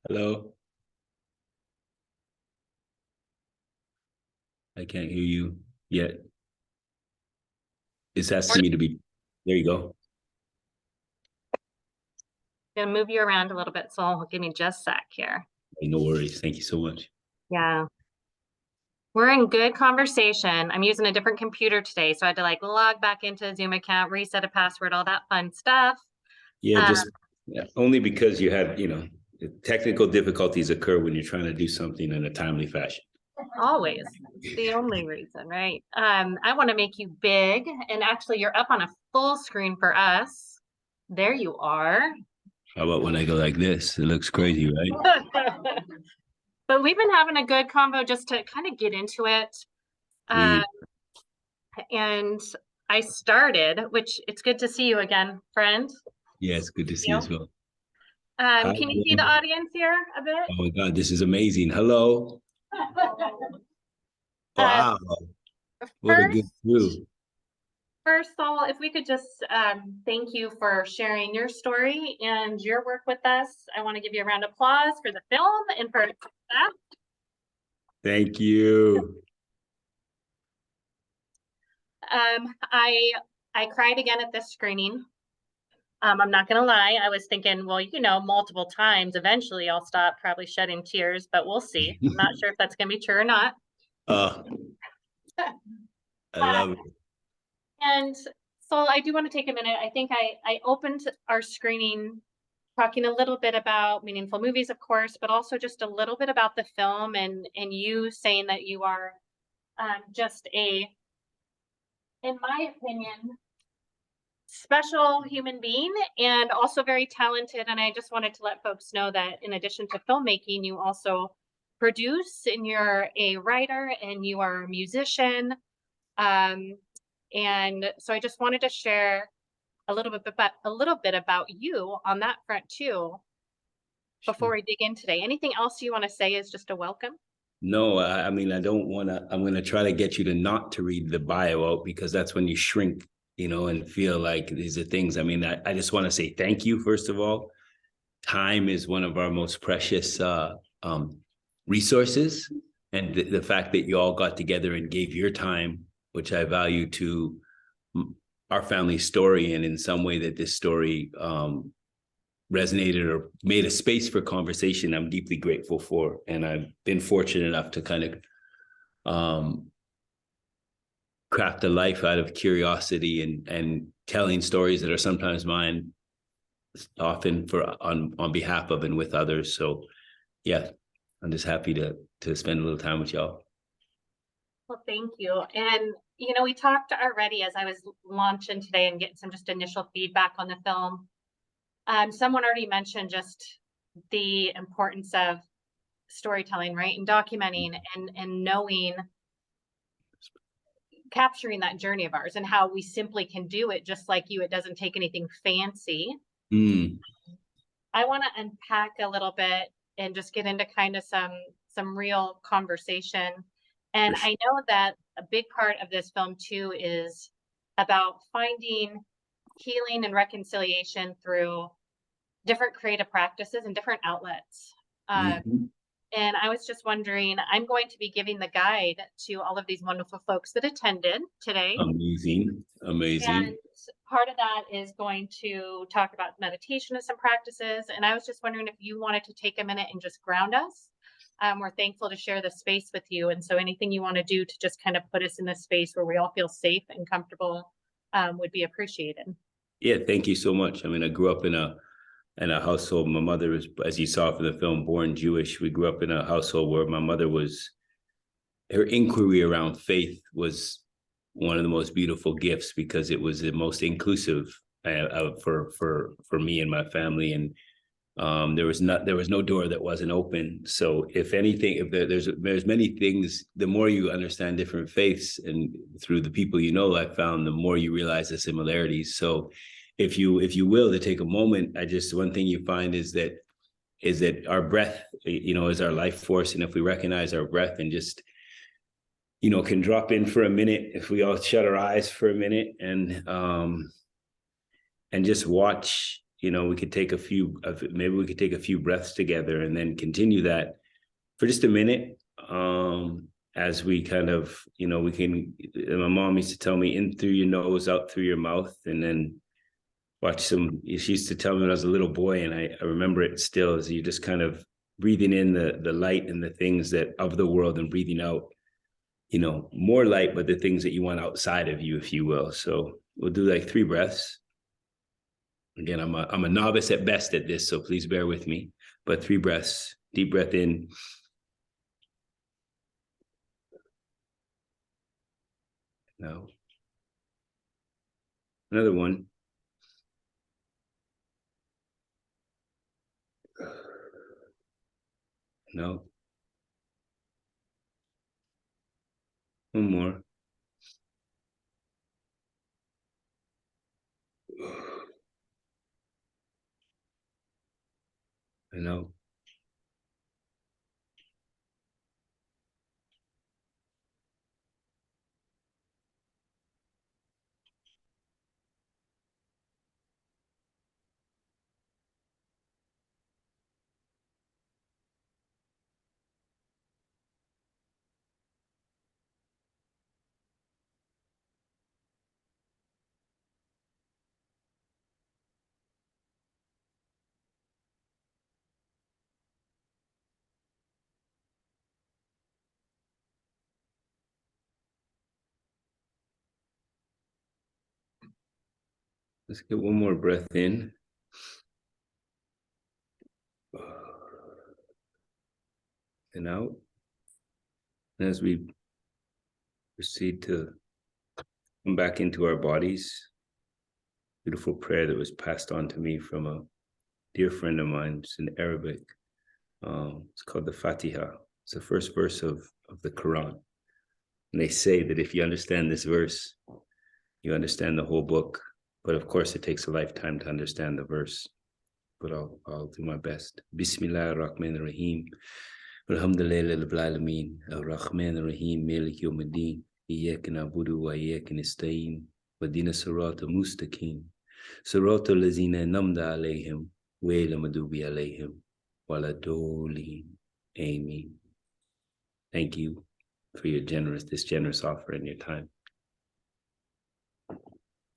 Hello? I can't hear you yet. It's asking me to be, there you go. Gonna move you around a little bit, so give me just a sec here. Hey, no worries. Thank you so much. Yeah. We're in good conversation. I'm using a different computer today, so I had to like log back into a Zoom account, reset a password, all that fun stuff. Yeah, Um, just only because you had, technical difficulties occur when you're trying to do something in a timely fashion. Always. The only reason, right? I want to make you big, and actually you're up on a full screen for us. There you are. How about when I go like this? It looks crazy, right? But we've been having a good convo just to kind of get into it. Please. And I started, which it's good to see you again, friend. Yeah, it's good to see you You. as well. Can you see the audience here a bit? Oh my God, this is amazing. Hello. Uh, Wow. What a first, good view. first, Saul, if we could just thank you for sharing your story and your work with us. I want to give you a round of applause for the film and for that. Thank you. I cried again at this screening. I'm not gonna lie, I was thinking, well, multiple times, eventually I'll stop probably shedding tears, but we'll see. I'm not sure if that's gonna be true or not. Uh, I love it. And so I do want to take a minute. I think I opened our screening talking a little bit about meaningful movies, of course, but also just a little bit about the film and you saying that you are just in my opinion, special human being and also very talented. And I just wanted to let folks know that in addition to filmmaking, you also produce and you're a writer and you are a musician. Um, and so I just wanted to share a little bit about you on that front too before Sure. we dig in today. Anything else you want to say is just a welcome? No, I mean, I don't want to, I'm going to try to get you to not to read the bio out because that's when you shrink, and feel like these are things. I mean, I just want to say thank you, first of all. Time is one of our most precious resources. And the fact that you all got together and gave your time, which I value to our family story, and in some way that this story resonated or made a space for conversation, I'm deeply grateful for. And I've been fortunate enough to kind of craft a life out of curiosity and telling stories that are sometimes mine, often on behalf of and with others. So yeah, I'm just happy to spend a little time with y'all. Well, thank you. And we talked already as I was launching today and getting some just initial feedback on the film. Someone already mentioned just the importance of storytelling, right? And documenting and knowing, capturing that journey of ours and how we simply can do it just like you. It doesn't take anything fancy. Mm. I want to unpack a little bit and just get into kind of some real conversation. And Sure. I know that a big part of this film too is about finding healing and reconciliation through different creative practices and different outlets. Mm-hmm. And I was just wondering, I'm going to be giving the guide to all of these wonderful folks that attended today. Amazing. And Amazing. part of that is going to talk about meditation and some practices. And I was just wondering if you wanted to take a minute and just ground us. We're thankful to share the space with you. And so anything you want to do to just kind of put us in this space where we all feel safe and comfortable would be appreciated. Yeah, thank you so much. I mean, I grew up in a household. My mother was, as you saw from the film, born Jewish. We grew up in a household where my mother was, her inquiry around faith was one of the most beautiful gifts because it was the most inclusive for me and my family. And there was no door that wasn't open. So if anything, if there's many things, the more you understand different faiths and through the people I found, the more you realize the similarities. So if you will, to take a moment, one thing you find is that our breath, is our life force. And if we recognize our breath and just, can drop in for a minute, if we all shut our eyes for a minute and just watch you know, we could take maybe we could take a few breaths together and then continue that for just a minute. As we kind of, you know, my mom used to tell me, in through your nose, out through your mouth, and then she used to tell me when I was a little boy, and I remember it still, as you just kind of breathing in the light and the things that of the world, and breathing out, you know, more light, but the things that you want outside of you, if you will. So we'll do like 3 breaths. Again, I'm a novice at best at this, so please bear with me. But 3 breaths, deep breath in. No. Another one. No. One more. No. Let's get one more breath in. And out. And as we proceed to come back into our bodies, beautiful prayer that was passed on to me from a dear friend of mine. It's in Arabic. It's called the Fatiha. It's the first verse of the Quran. And they say that if you understand this verse, you understand the whole book. But of course, it takes a lifetime to understand the verse. But I'll do my best. Bismillah ar-Rahman ar-Rahim. Alhamdulillah rabbil alameen. Ar-Rahman ar-Rahim. Malik yawmiddin. Iyyaka na'budu wa iyyaka nasta'in. Wahdina sirata mustaqim. Sirata allazina an'amta alayhim. Ghayril maghdubi alayhim waladdallin. Amen. Thank you for this generous offer and your time.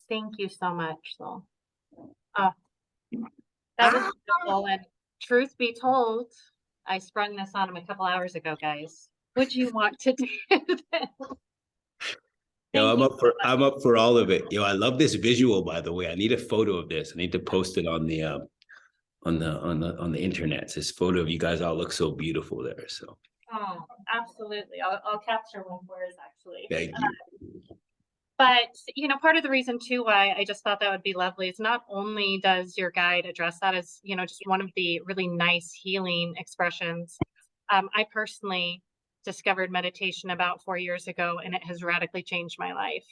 Thank you so much, Sol. That was beautiful. And truth be told, I sprung this on him a couple hours ago, guys. Would you want to do this? I'm up for all of it. I love this visual, by the way. I need a photo of this. I need to post it on the internet. It's this photo of you guys all look so beautiful there. So absolutely. I'll capture one for us, actually. Thank you. But, part of the reason too why I just thought that would be lovely is not only does your guide address that as, just one of the really nice healing expressions. I personally discovered meditation about 4 years ago, and it has radically changed my life.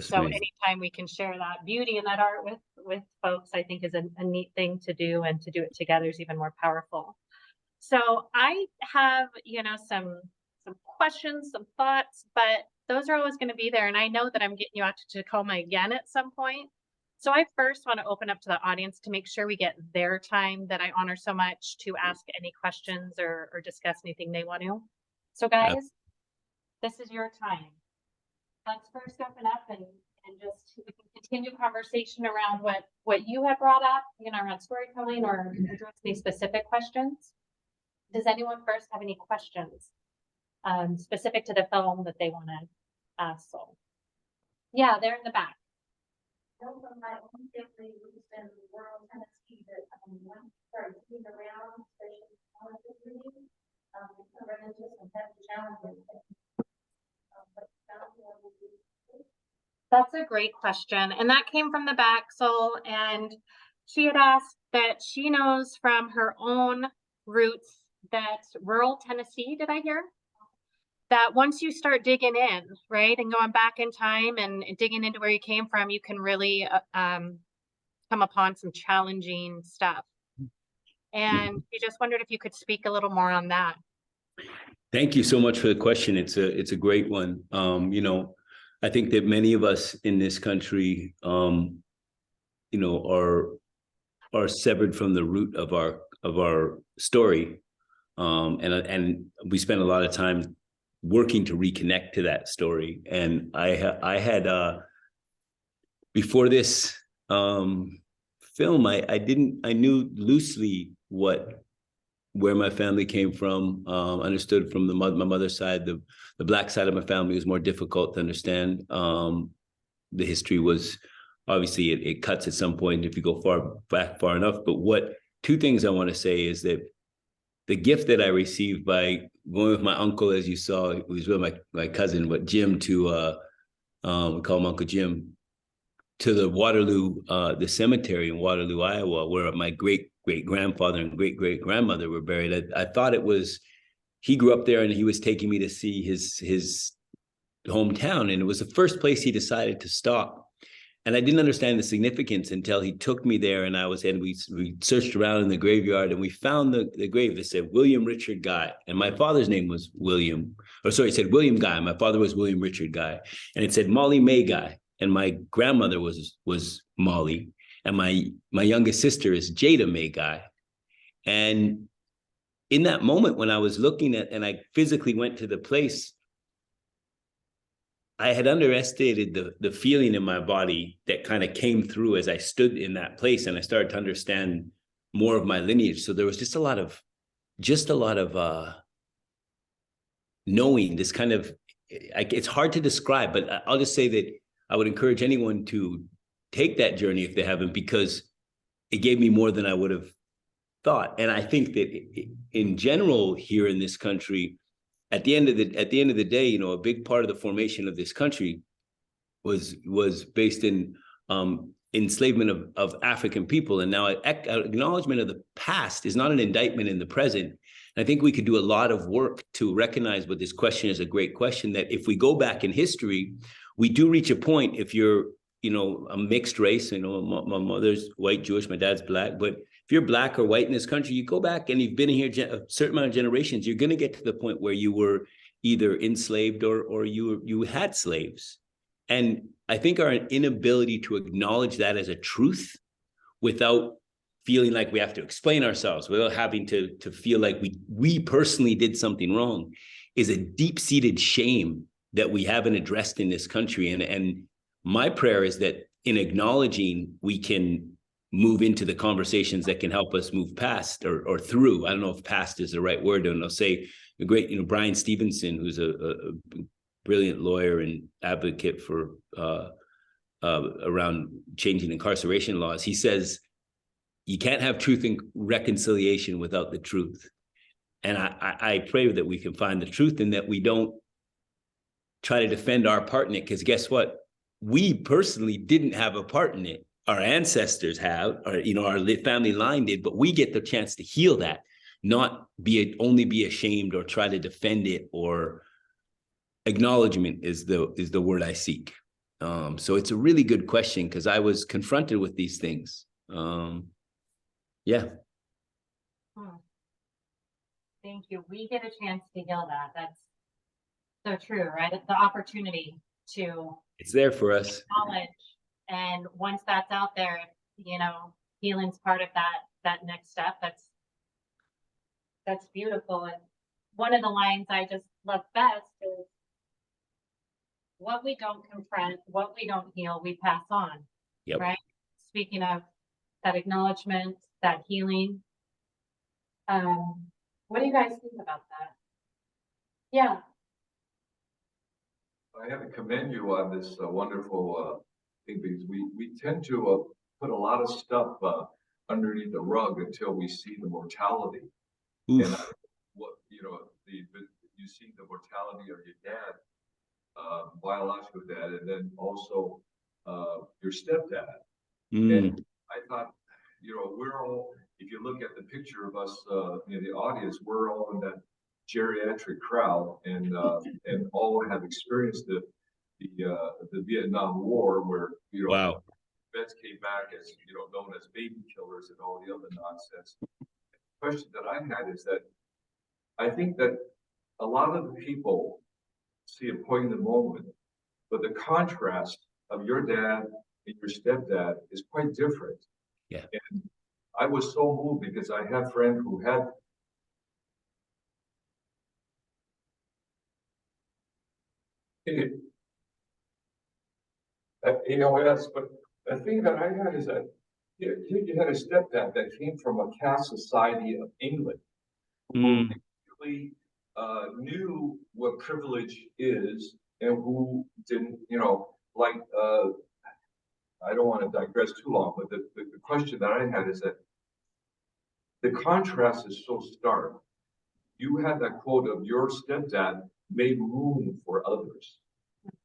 So anytime we can share that beauty and that art with folks, I think is a neat thing to do, and to do it together is even more powerful. So I have, some questions, some thoughts, but those are always going to be there. And I know that I'm getting you out to Tacoma again at some point. So I first want to open up to the audience to make sure we get their time that I honor so much to ask any questions or discuss anything they want to. So guys, this is your time. Let's first open up and just we can continue conversation around what you have brought up, around storytelling, or address any specific questions. Does anyone first have any questions specific to the film that they want to ask? So, yeah, they're in the back. From my own family, we used to rural Tennessee that one started moving around, especially reading, we run into some heavy challenges. That's a great question, and that came from the back, Sol, and she had asked that she knows from her own roots that rural Tennessee, did I hear? That once you start digging in, right, and going back in time and digging into where you came from, you can really come upon some challenging stuff. And we just wondered if you could speak a little more on that. Thank you so much for the question. It's a great one. I think that many of us in this country, are are severed from the root of our story. And we spent a lot of time working to reconnect to that story. And I had before this film, I knew loosely where my family came from, understood from my mother's side. The Black side of my family was more difficult to understand. The history was obviously it cuts at some point if you go far enough. But two things I want to say is that the gift that I received by going with my uncle, as you saw, it was with my cousin, but Jim, to we call him Uncle Jim, to the Waterloo, the cemetery in Waterloo, Iowa, where my great grandfather and great grandmother were buried. I thought it was, he grew up there and he was taking me to see his hometown, and it was the first place he decided to stop. And I didn't understand the significance until he took me there, and we searched around in the graveyard, and we found the grave that said William Richard Guy. And my father's name was William, or sorry, it said William Guy. My father was William Richard Guy. And it said Molly May Guy. And my grandmother was Molly. And my youngest sister is Jada May Guy. And in that moment when I was looking at, and I physically went to the place, I had underestimated the feeling in my body that kind of came through as I stood in that place, and I started to understand more of my lineage. So there was just a lot of knowing, this kind of, it's hard to describe, but I'll just say that I would encourage anyone to take that journey if they haven't, because it gave me more than I would have thought. And I think that in general here in this country, at the end of the day, you know, a big part of the formation of this country was based in enslavement of African people. And now acknowledgement of the past is not an indictment in the present. And I think we could do a lot of work to recognize what this question is a great question, that if we go back in history, we do reach a point, if you're, you know, a mixed race, you know, my mother's white, Jewish, my dad's Black, but if you're Black or white in this country, you go back and you've been here a certain amount of generations, you're going to get to the point where you were either enslaved or you had slaves. And I think our inability to acknowledge that as a truth without feeling like we have to explain ourselves, without having to feel like we personally did something wrong, is a deep-seated shame that we haven't addressed in this country. And my prayer is that in acknowledging, we can move into the conversations that can help us move past or through. I don't know if past is the right word. And I'll say the great, you know, Brian Stevenson, who's a brilliant lawyer and advocate for around changing incarceration laws. He says, you can't have truth and reconciliation without the truth. And I pray that we can find the truth and that we don't try to defend our part in it, because guess what? We personally didn't have a part in it. Our ancestors have, or, you know, our family line did, but we get the chance to heal that, not only be ashamed or try to defend it. Or acknowledgement is the word I seek. So it's a really good question, because I was confronted with these things. Yeah. Thank you. We get a chance to heal that. That's so true, right? The opportunity to, it's there for us. Knowledge. And once that's out there, you know, healing's part of that next step. That's beautiful. And one of the lines I just love best is, what we don't confront, what we don't heal, we pass on. Yep. Right? Speaking of that acknowledgement, that healing. What do you guys think about that? Yeah. I have to commend you on this wonderful thing, because we tend to put a lot of stuff underneath the rug until we see the mortality. Oof. And what, you know, you see the mortality of your dad, biological dad, and then also your stepdad. And I thought, you know, we're all, if you look at the picture of us in the audience, we're all in that geriatric crowd, and all have experienced the Vietnam War, where, you know, wow, vets came back as, you know, known as baby killers and all the other nonsense. The question that I had is that I think that a lot of the people see a point in the moment, but the contrast of your dad and your stepdad is quite different. Yeah. And I was so moved because I had friends who had ALS, but the thing that I had is that you had a stepdad that came from a caste society of England who really knew what privilege is and who didn't, like, I don't want to digress too long, but the question that I had is that the contrast is so stark. You had that quote of your stepdad made room for others,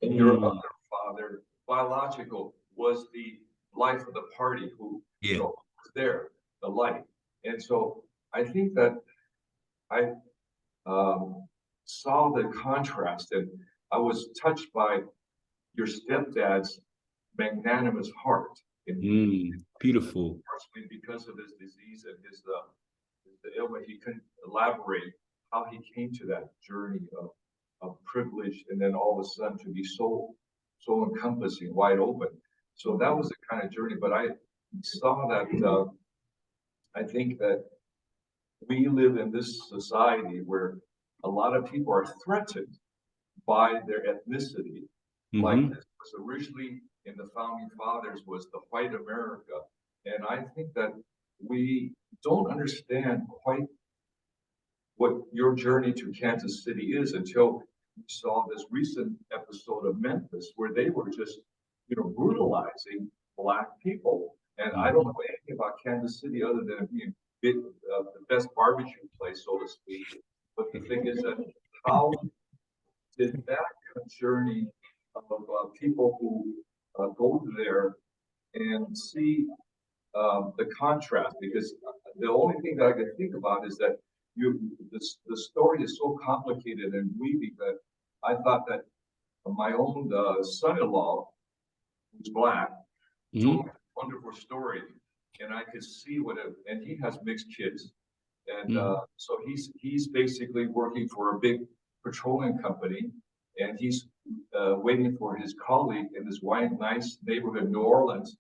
and your other father, biological, was the life of the party who, was there, the light. And so I think that I saw the contrast, and I was touched by your stepdad's magnanimous heart. Beautiful. Partially because of his disease and his the ailment, he couldn't elaborate how he came to that journey of privilege, and then all of a sudden to be so encompassing, wide open. So that was the kind of journey. But I saw that I think that we live in this society where a lot of people are threatened by their ethnicity. Like this was originally in the founding fathers was the white America. And I think that we don't understand quite what your journey to Kansas City is until we saw this recent episode of Memphis where they were just, brutalizing Black people. And I don't know anything about Kansas City other than being the best barbecue place, so to speak. But the thing is that how did that journey of people who go there and see the contrast? Because the only thing that I can think about is that the story is so complicated and weaving that I thought that my own son-in-law, who's Black, told me a wonderful story, and I could see and he has mixed kids, and so he's basically working for a big petroleum company, and he's waiting for his colleague in this nice neighborhood in New Orleans,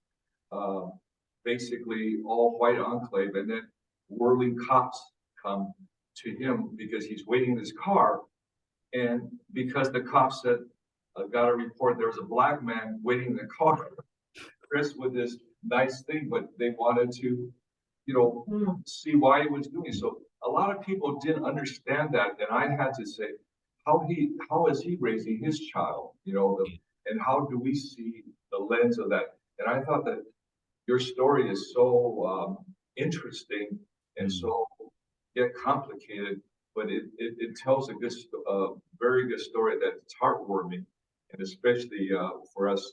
basically all white enclave, and then whirling cops come to him because he's waiting in his car, and because the cops said, got a report there was a Black man waiting in the car, Chris, with this nice thing, but they wanted to, see why he was doing so. A lot of people didn't understand that, and I had to say, how is he raising his child, and how do we see the lens of that? And I thought that your story is so interesting and so complicated, but it tells a very good story that's heartwarming, and especially for us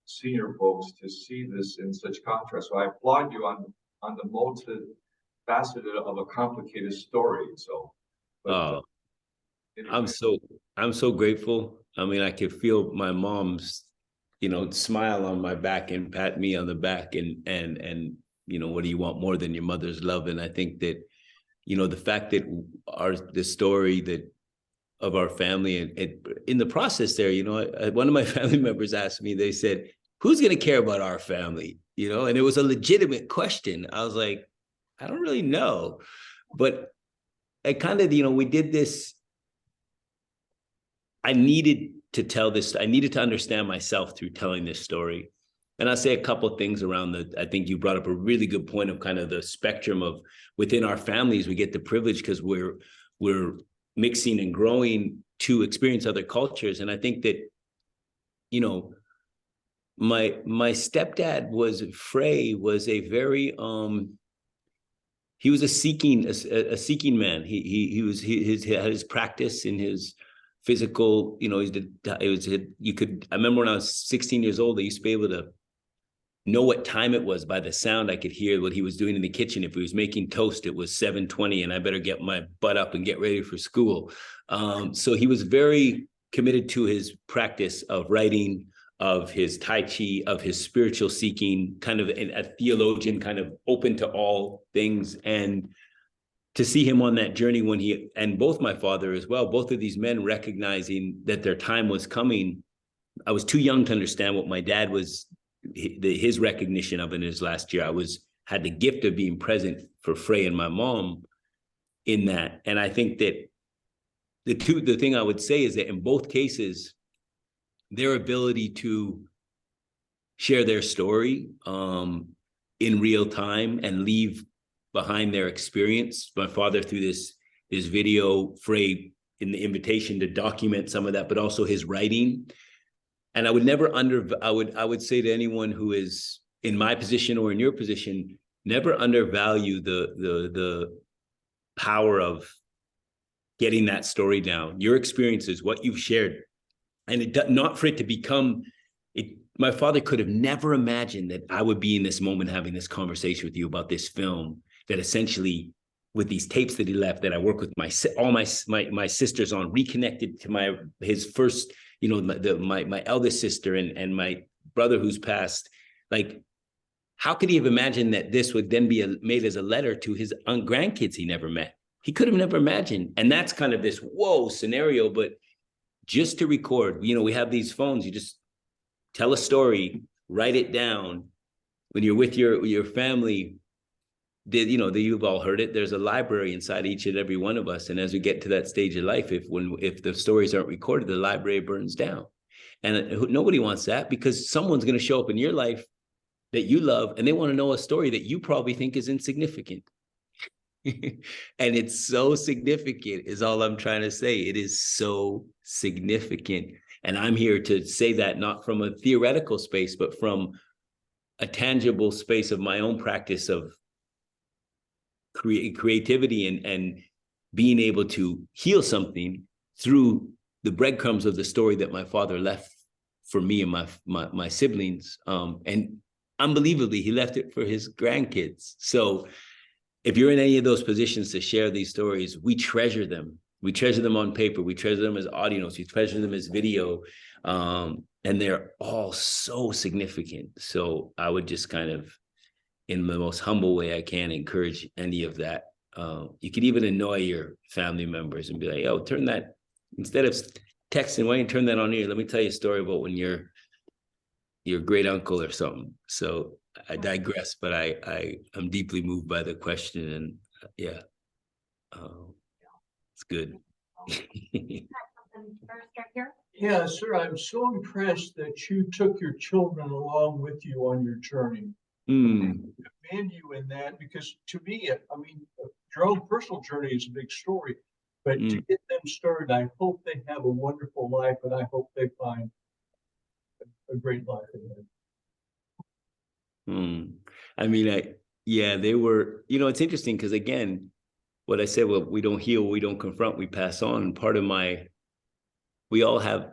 senior folks to see this in such contrast. So I applaud you on the multifaceted of a complicated story. So, but, anyway. I'm so grateful. I mean, I could feel my mom's, smile on my back and pat me on the back and what do you want more than your mother's love? And I think that, the fact that the story of our family and in the process there, one of my family members asked me, they said, who's going to care about our family? And it was a legitimate question. I was like, I don't really know, but I kind of, we did this. I needed to tell this. I needed to understand myself through telling this story. And I'll say a couple of things around I think you brought up a really good point of kind of the spectrum of within our families, we get the privilege because we're mixing and growing to experience other cultures. And I think that, my stepdad was a very, he was a seeking man. He had his practice in his physical, I remember when I was 16 years old, I used to be able to know what time it was by the sound. I could hear what he was doing in the kitchen. If he was making toast, it was 7:20 and I better get my butt up and get ready for school. So he was very committed to his practice of writing, of his Tai Chi, of his spiritual seeking, kind of a theologian, kind of open to all things. And to see him on that journey and both my father as well, both of these men recognizing that their time was coming. I was too young to understand what my dad was, his recognition of in his last year. I was had the gift of being present for Frey and my mom in that. And I think that the thing I would say is that in both cases, their ability to share their story in real time and leave behind their experience. My father, through this video, Frey, in the invitation to document some of that, but also his writing. And I would never I would say to anyone who is in my position or in your position, never undervalue the power of getting that story down, your experiences, what you've shared. And not for it to become it. My father could have never imagined that I would be in this moment having this conversation with you about this film, that essentially with these tapes that he left, that I work with all my sisters on, reconnected to his first, my eldest sister and my brother who's passed. Like, how could he have imagined that this would then be made as a letter to his grandkids he never met? He could have never imagined. And that's kind of this whoa scenario, but just to record, we have these phones, you just tell a story, write it down. When you're with your family, you've all heard it. There's a library inside each and every one of us. And as we get to that stage of life, if the stories aren't recorded, the library burns down. And nobody wants that, because someone's going to show up in your life that you love, and they want to know a story that you probably think is insignificant. And it's so significant is all I'm trying to say. It is so significant. And I'm here to say that not from a theoretical space, but from a tangible space of my own practice of creativity and being able to heal something through the breadcrumbs of the story that my father left for me and my siblings. And unbelievably, he left it for his grandkids. So if you're in any of those positions to share these stories, we treasure them. We treasure them on paper. We treasure them as audio notes. We treasure them as video. And they're all so significant. So I would just kind of, in the most humble way I can, encourage any of that. You could even annoy your family members and be like, "Oh, turn that," instead of texting, "Why don't you turn that on here? Let me tell you a story about when your great uncle or something." So I digress, but I'm deeply moved by the question, and yeah, it's good. First, right here. Yeah, sir, I'm so impressed that you took your children along with you on your journey. Mm. I commend you in that, because to me, I mean, your own personal journey is a big story, but to get them started, I hope they have a wonderful life, and I hope they find a great life ahead. I mean, they were, it's interesting because, again, what I said, well, we don't heal, we don't confront, we pass on. And part of we all have,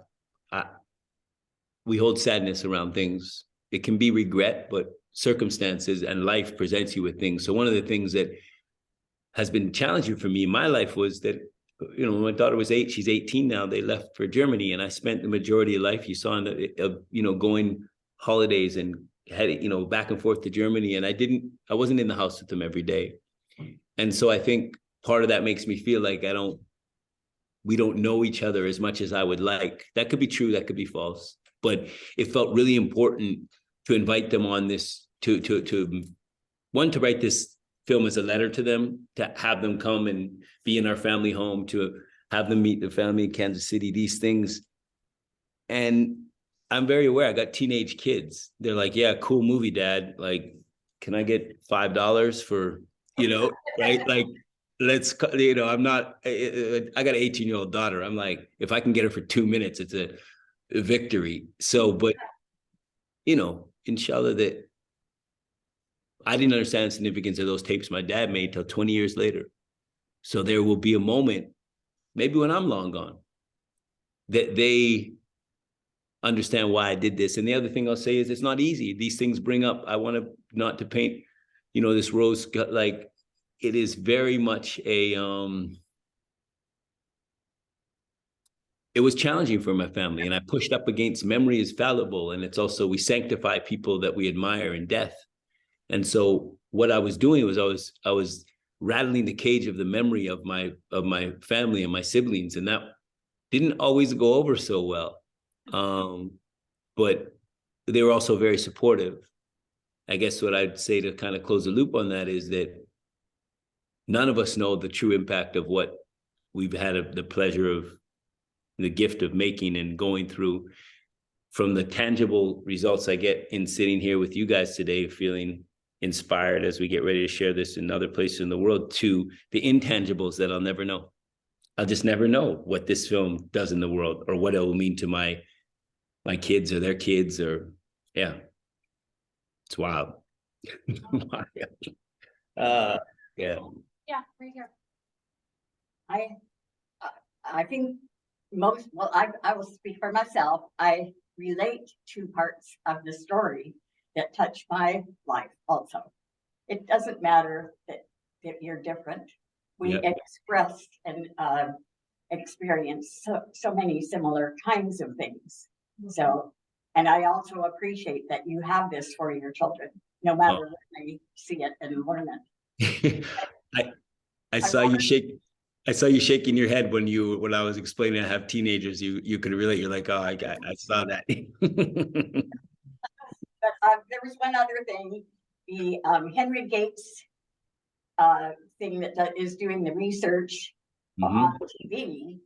we hold sadness around things. It can be regret, but circumstances and life presents you with things. So one of the things that has been challenging for me in my life was that, when my daughter was 8, she's 18 now, they left for Germany, and I spent the majority of life, you saw, going holidays and had, back and forth to Germany. And I wasn't in the house with them every day. And so I think part of that makes me feel like we don't know each other as much as I would like. That could be true, that could be false. But it felt really important to invite them on this, to write this film as a letter to them, to have them come and be in our family home, to have them meet the family in Kansas City, these things. And I'm very aware, I got teenage kids. They're like, "Yeah, cool movie, Dad. Like, can I get $5 for, right? Like, let's, I'm not, I got an 18-year-old daughter. I'm like, if I can get her for 2 minutes, it's a victory." So, but, inshallah, that I didn't understand the significance of those tapes my dad made till 20 years later. So there will be a moment, maybe when I'm long gone, that they understand why I did this. And the other thing I'll say is, it's not easy. These things bring up, I want to not to paint, this rose, like, it is very much it was challenging for my family, and I pushed up against memory is fallible. And it's also, we sanctify people that we admire in death. And so what I was doing was I was rattling the cage of the memory of my family and my siblings. And that didn't always go over so well. But they were also very supportive. I guess what I'd say to kind of close the loop on that is that none of us know the true impact of what we've had the pleasure of, the gift of making and going through, from the tangible results I get in sitting here with you guys today, feeling inspired as we get ready to share this in other places in the world, to the intangibles that I'll never know. I'll just never know what this film does in the world, or what it will mean to my kids or their kids, or yeah, it's wild. Wild. Yeah. Yeah, right here. I think I will speak for myself. I relate to parts of the story that touch my life also. It doesn't matter that you're different. We express and experience so many similar kinds of things. So, and I also appreciate that you have this for your children, no matter when they see it and learn it. I saw you shake. I saw you shaking your head when I was explaining I have teenagers. You could relate. You're like, oh, I saw that. But there was one other thing. The Henry Gates thing that is doing the research on TV.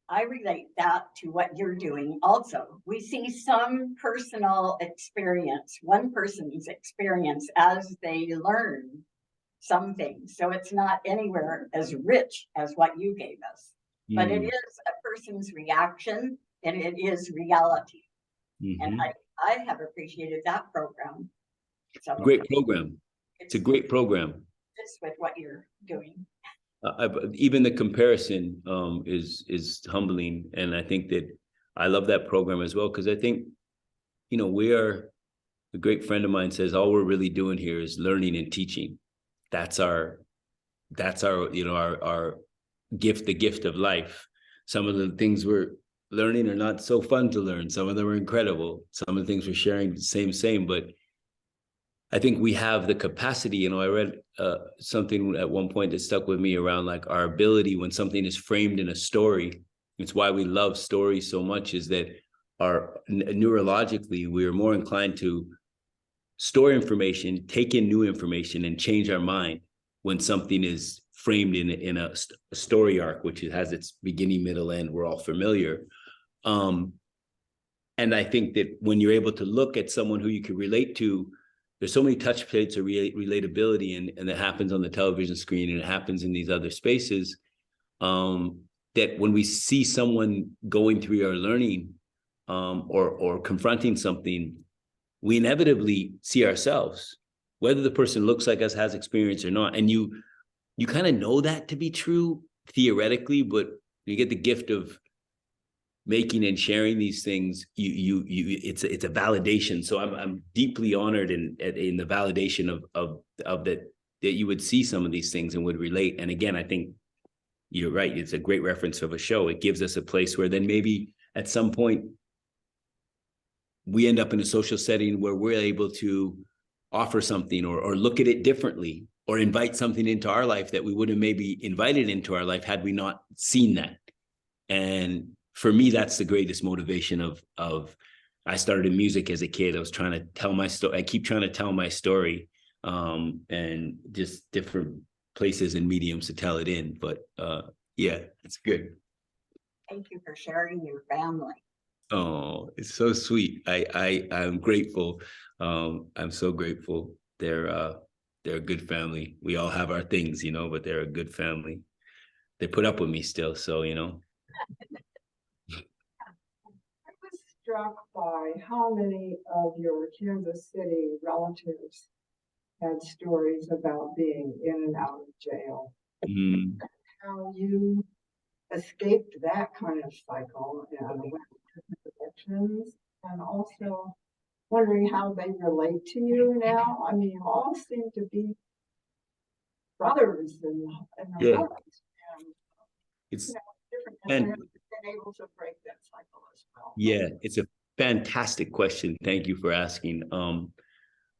I relate that to what you're doing also. We see some personal experience, one person's experience as they learn some things. So it's not anywhere as rich as what you gave us, but it is a person's reaction and it is reality. And I have appreciated that program. So great program. It's a great program. It's with what you're doing. Even the comparison is humbling, and I think that I love that program as well, because I think, a great friend of mine says all we're really doing here is learning and teaching. That's our our gift, the gift of life. Some of the things we're learning are not so fun to learn. Some of them are incredible. Some of the things we're sharing, same, but I think we have the capacity. I read something at one point that stuck with me around like our ability when something is framed in a story. It's why we love stories so much, is that our neurologically, we are more inclined to store information, take in new information, and change our mind when something is framed in a story arc, which has its beginning, middle, end. We're all familiar. And I think that when you're able to look at someone who you can relate to, there's so many touch points of relatability, and that happens on the television screen, and it happens in these other spaces, that when we see someone going through or learning or confronting something, we inevitably see ourselves, whether the person looks like us, has experience or not. And you kind of know that to be true theoretically, but you get the gift of making and sharing these things, it's a validation. So I'm deeply honored in the validation of that you would see some of these things and would relate. And again, I think you're right. It's a great reference of a show. It gives us a place where then maybe at some point we end up in a social setting where we're able to offer something or look at it differently, or invite something into our life that we would have maybe invited into our life had we not seen that. And for me, that's the greatest motivation of I started in music as a kid. I was trying to tell my story. I keep trying to tell my story, and just different places and mediums to tell it in. But yeah, it's good. Thank you for sharing your family. Oh, it's so sweet. I'm grateful. I'm so grateful. They're a good family. We all have our things, but they're a good family. They put up with me still, so I was struck by how many of your Kansas City relatives had stories about being in and out of jail. How you escaped that kind of cycle and went to addictions, and also wondering how they relate to you now. I mean, you all seem to be brothers in the world. And, it's different, and they've been able to break that cycle as well. Yeah, it's a fantastic question. Thank you for asking.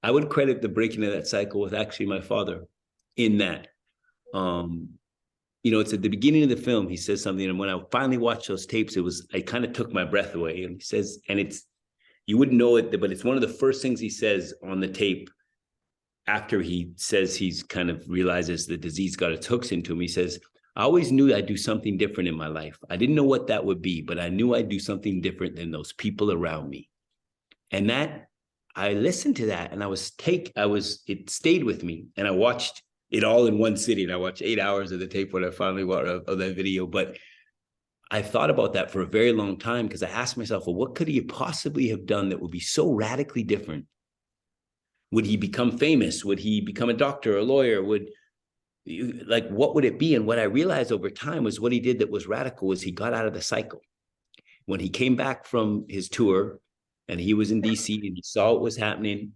I would credit the breaking of that cycle with actually my father in that. It's at the beginning of the film, he says something, and when I finally watched those tapes, it kind of took my breath away. And he says, and you wouldn't know it, but it's one of the first things he says on the tape after he says he's kind of realizes the disease got its hooks into him. He says, I always knew I'd do something different in my life. I didn't know what that would be, but I knew I'd do something different than those people around me. And that, I listened to that and it stayed with me. And I watched it all in one sitting. I watched 8 hours of the tape when I finally watched of that video. But I thought about that for a very long time because I asked myself, well, what could he possibly have done that would be so radically different? Would he become famous? Would he become a doctor, a lawyer? What would it be? And what I realized over time was what he did that was radical was he got out of the cycle. When he came back from his tour and he was in DC and he saw what was happening,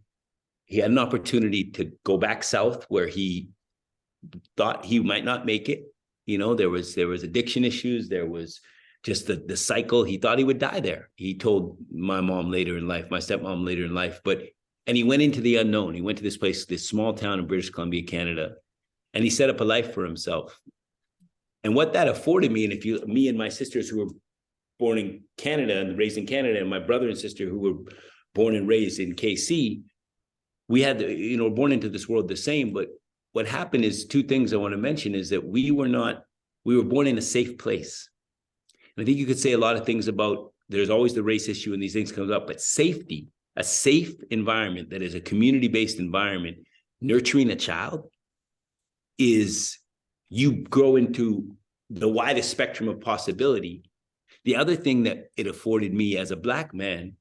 he had an opportunity to go back south where he thought he might not make it. You know, there was addiction issues. There was just the cycle. He thought he would die there. He told my mom later in life, my stepmom later in life, and he went into the unknown. He went to this place, this small town in British Columbia, Canada, and he set up a life for himself. And what that afforded me, and me and my sisters who were born in Canada and raised in Canada, and my brother and sister who were born and raised in KC, we had, born into this world the same. But what happened is two things I want to mention is that we were born in a safe place. And I think you could say a lot of things about, there's always the race issue and these things comes up, but safety, a safe environment that is a community-based environment, nurturing a child is, you grow into the widest spectrum of possibility. The other thing that it afforded me as a Black man,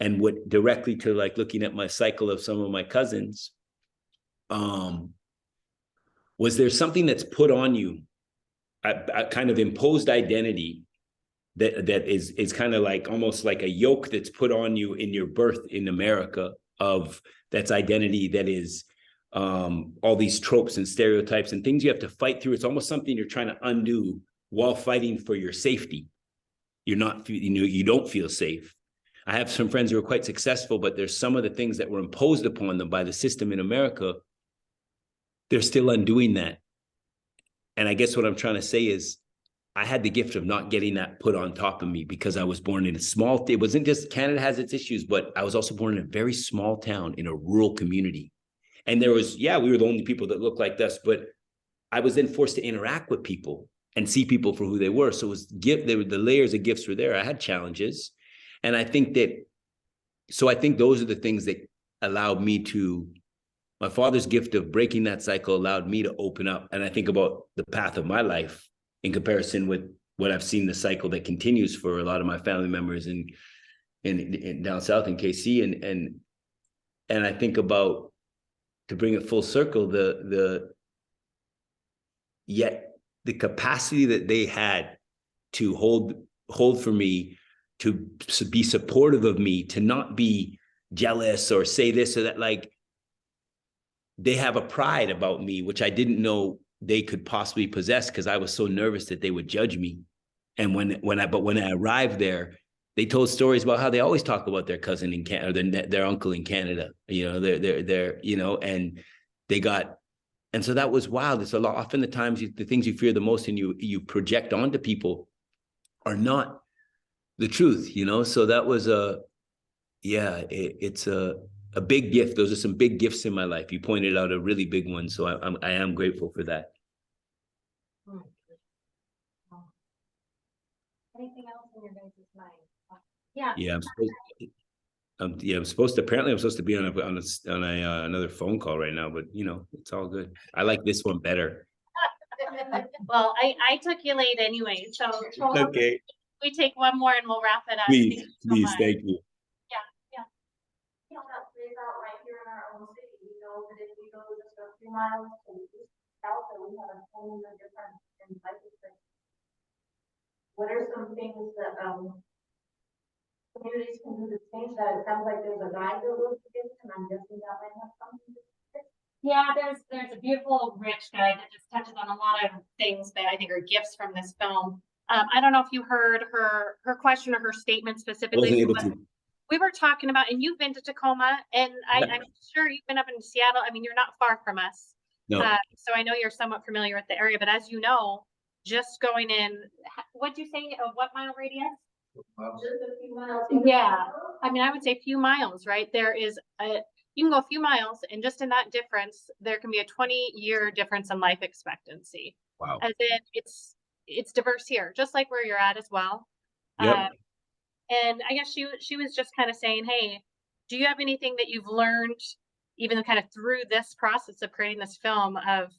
and what directly to like looking at my cycle of some of my cousins, was there something that's put on you, a kind of imposed identity that is kind of like almost like a yoke that's put on you in your birth in America, of that's identity that is all these tropes and stereotypes and things you have to fight through. It's almost something you're trying to undo while fighting for your safety. You don't feel safe. I have some friends who are quite successful, but there's some of the things that were imposed upon them by the system in America. They're still undoing that. And I guess what I'm trying to say is I had the gift of not getting that put on top of me because I was born in it wasn't just Canada has its issues, but I was also born in a very small town in a rural community. And we were the only people that looked like us, but I was then forced to interact with people and see people for who they were. So the layers of gifts were there. I had challenges. And I think those are the things that allowed me to, my father's gift of breaking that cycle allowed me to open up. And I think about the path of my life in comparison with what I've seen, the cycle that continues for a lot of my family members in down south in KC. And I think about, to bring it full circle, yet the capacity that they had to hold for me, to be supportive of me, to not be jealous or say this or that, like they have a pride about me, which I didn't know they could possibly possess because I was so nervous that they would judge me. And when I arrived there, they told stories about how they always talk about their cousin in Canada, or their uncle in Canada, and they got, and so that was wild. It's a lot. Often the times the things you fear the most and you project onto people are not the truth, So that was it's a big gift. Those are some big gifts in my life. You pointed out a really big one, so I am grateful for that. Anything else in your guys' mind? Yeah. Yeah, I'm supposed to be on another phone call right now, but it's all good. I like this one better. Well, I took you late anyway, so Okay. we take one more and we'll wrap it up. Please, thank you. Yeah. You know, that plays out right here in our own city. We know that if we go just a few miles to the east, south, that we have a totally different life experience. What are some things that communities can do to change that? It sounds like there's a guide that was given, and I'm guessing that might have something to do with it. Yeah, there's a beautiful, rich guide that just touches on a lot of things that I think are gifts from this film. I don't know if you heard her question or her statement specifically. Wasn't able to. We were talking about, and you've been to Tacoma, and I'm sure you've been up in Seattle. I mean, you're not far from us. No. So I know you're somewhat familiar with the area, but as you know, just going in, what'd you say, what mile radius? Miles. Just a few miles. Yeah. I mean, I would say few miles, right? You can go a few miles, and just in that difference, there can be a 20-year difference in life expectancy. Wow. As in, it's diverse here, just like where you're at as well. Yep. And I guess she was just kind of saying, hey, do you have anything that you've learned, even kind of through this process of creating this film, of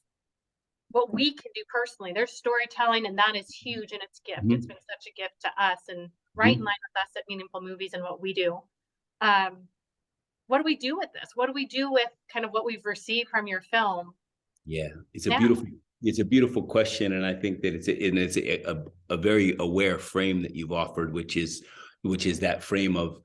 what we can do personally? There's storytelling, and that is huge, and it's gift. It's been such a gift to us, and right in line with us at Meaningful Movies and what we do. What do we do with this? What do we do with kind of what we've received from your film? Yeah, it's now? a beautiful question, and I think that it's a very aware frame that you've offered, which is that frame of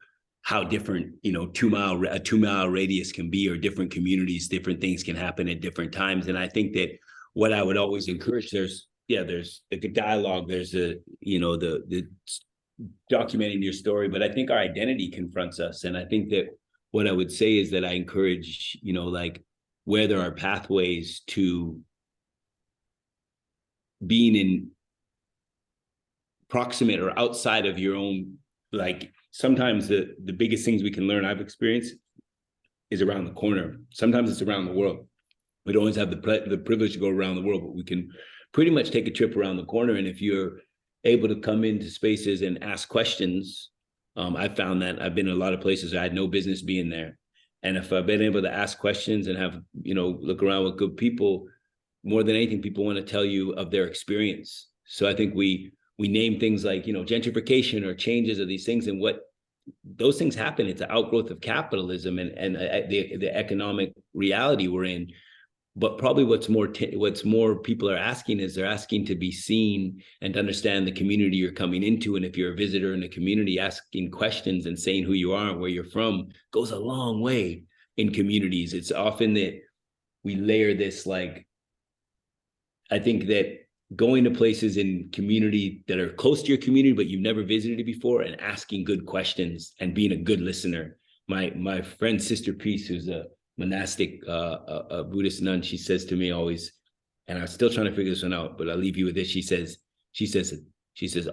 how different, you know, a 2 mile radius can be, or different communities, different things can happen at different times. And I think that what I would always encourage, there's a good dialogue, there's the documenting your story, but I think our identity confronts us. And I think that what I would say is that I encourage, you know, like, where there are pathways to being in proximate or outside of your own, like, sometimes the biggest things we can learn, I've experienced, is around the corner. Sometimes it's around the world. We don't always have the privilege to go around the world, but we can pretty much take a trip around the corner. And if you're able to come into spaces and ask questions, I've found that I've been in a lot of places I had no business being there. And if I've been able to ask questions and have, you know, look around with good people, more than anything, people want to tell you of their experience. So I think we name things like, you know, gentrification or changes of these things, and what those things happen. It's an outgrowth of capitalism and the economic reality we're in. But probably what's more people are asking is, they're asking to be seen and to understand the community you're coming into. And if you're a visitor in the community, asking questions and saying who you are and where you're from goes a long way in communities. It's often that we layer this, like, I think that going to places in community that are close to your community, but you've never visited it before, and asking good questions and being a good listener. My friend, Sister Peace, who's a monastic a Buddhist nun, she says to me always, and I'm still trying to figure this one out, but I'll leave you with this. She says,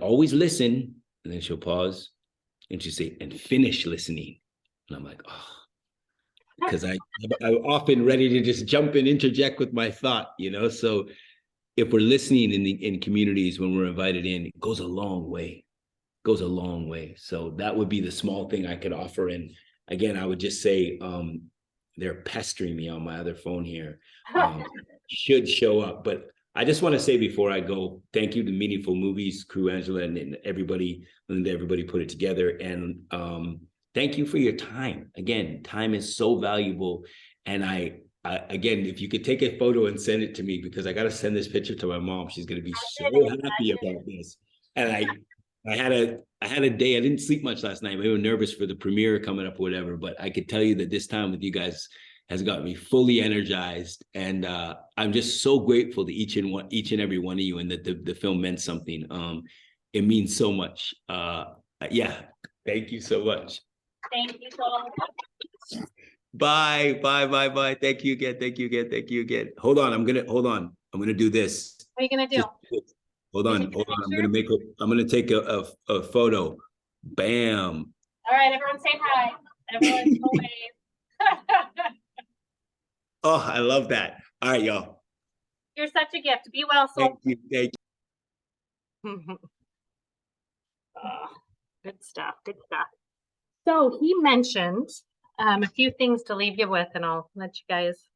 always listen, and then she'll pause, and she'll say, and finish listening. And I'm like, oh, because I'm often ready to just jump and interject with my thought, you know. So if we're listening in communities when we're invited in, it goes a long way. Goes a long way. So that would be the small thing I could offer. And again, I would just say, they're pestering me on my other phone here. Should show up. But I just want to say before I go, thank you to Meaningful Movies crew, Angela, and everybody, Linda, everybody put it together. And thank you for your time. Again, time is so valuable. And I again, if you could take a photo and send it to me, because I got to send this picture to my mom. She's going to be so happy about this. And I had a day, I didn't sleep much last night. We were nervous for the premiere coming up or whatever, but I could tell you that this time with you guys has got me fully energized. And I'm just so grateful to each and every one of you, and that the film meant something. It means so much. Yeah, thank you so much. Thank you so much. Bye. Thank you again. Hold on. I'm gonna do this. What are you gonna do? Hold on. I'm gonna take a photo. Bam. All right, everyone say hi. Everyone wave. Oh, I love that. All right, y'all. You're such a gift. Be well, soul. Thank you. Good stuff. So he mentioned a few things to leave you with, and I'll let you guys